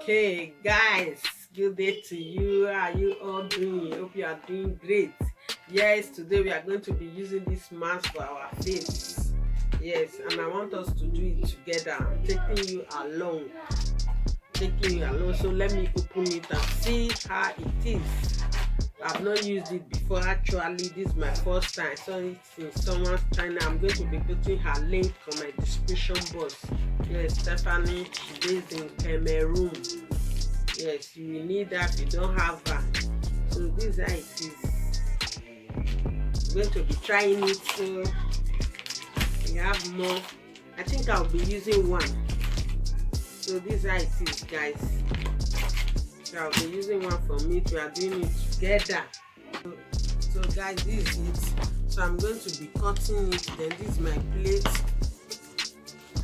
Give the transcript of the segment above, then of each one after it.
Okay, guys, good day to you. How are you all doing? Hope you are doing great. Yes, today we are going to be using this mask for our face. Yes, and I want us to do it together. I'm taking you along. So let me open it and see how it is. I've not used it before. Actually, this is my first time. I saw it in someone's channel. I'm going to be putting her link on my description box. Yes, Stephanie, she lives in Cameroon. Yes, you will need that if you don't have her. So this is how it is. I'm going to be trying it. So we have more. I think I'll be using one. So this is how it is, guys. So I'll be using one for me. We are doing it together. So guys, this is it. So I'm going to be cutting it. Then this is my plate.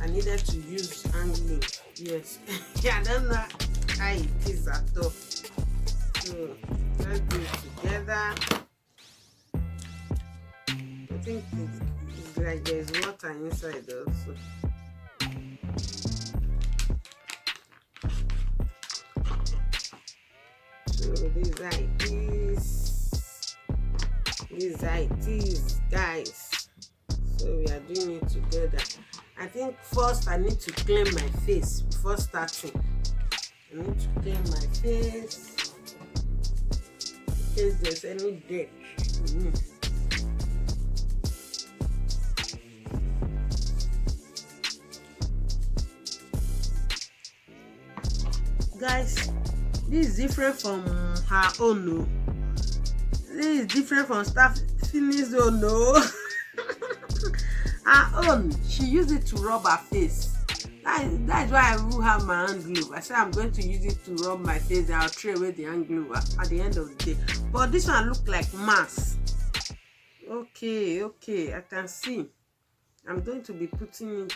I needed to use hand glue. Yes. I don't know how it is at all. So let's do it together. I think it's like there's water inside also. So this is how it is. This is how it is, guys. So we are doing it together. I think first I need to clean my face before starting. I need to clean my face in case there's any dirt. Guys, this is different from her own. No, this is different from Stephanie's own. No. Her own, she used it to rub her face. That's why I will have my hand glue. I said I'm going to use it to rub my face. I'll throw away the hand glue at the end of the day. But this one look like mask. Okay, I can see. I'm going to be putting it.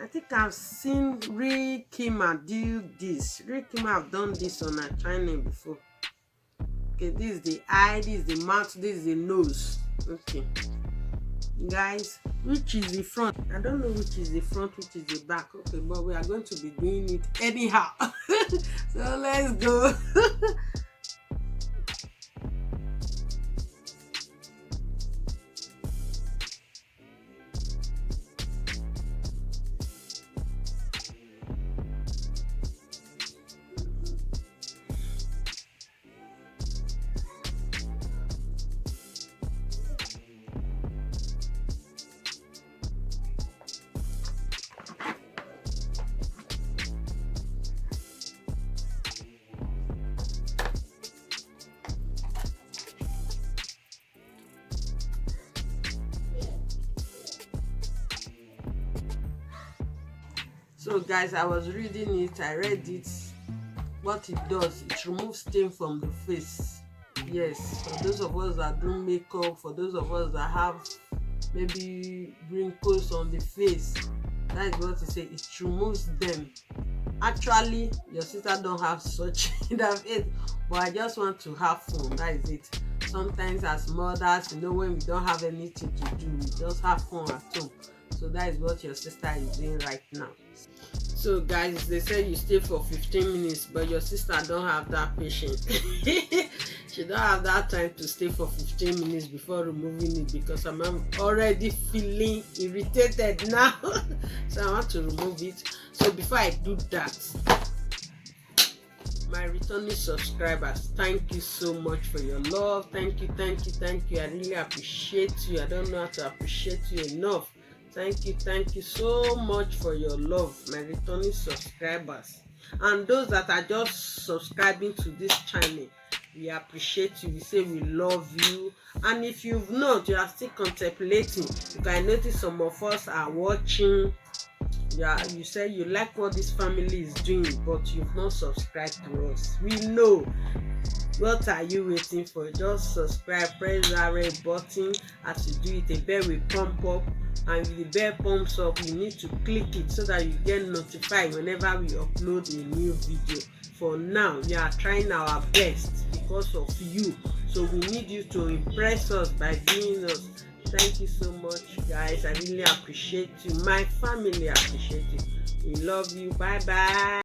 I think I've seen Ray Kima do this. Ray Kima have done this on her channel before. Okay, this is the eye, this is the mouth, this is the nose. Okay. Guys, which is the front? I don't know which is the front, which is the back. Okay, but we are going to be doing it anyhow. So let's go. So guys, I was reading it, I read it. What it does, it removes stain from the face. Yes, for those of us that do makeup, for those of us that have maybe wrinkles on the face, that is what it says, it removes them. Actually, your sister don't have such in her face, but I just want to have fun, that is it. Sometimes as mothers, when we don't have anything to do, we just have fun at home. So that is what your sister is doing right now. So guys, they say you stay for 15 minutes, but your sister don't have that patience. She don't have that time to stay for 15 minutes before removing it, because I'm already feeling irritated now. So I want to remove it. So before I do that, my returning subscribers, thank you so much for your love. Thank you. I really appreciate you. I don't know how to appreciate you enough. Thank you so much for your love, my returning subscribers. And those that are just subscribing to this channel, we appreciate you. We say we love you. And if you've not, you are still contemplating, because I notice some of us are watching. Yeah, you say you like what this family is doing, but you've not subscribed to us. We know. What are you waiting for? Just subscribe, press that red button. As you do it, a bell will pump up, and if the bell pumps up, you need to click it so that you get notified whenever we upload a new video. For now, we are trying our best because of you, so we need you to impress us by doing us. Thank you so much, guys. I really appreciate you. My family appreciate you. We love you. Bye bye.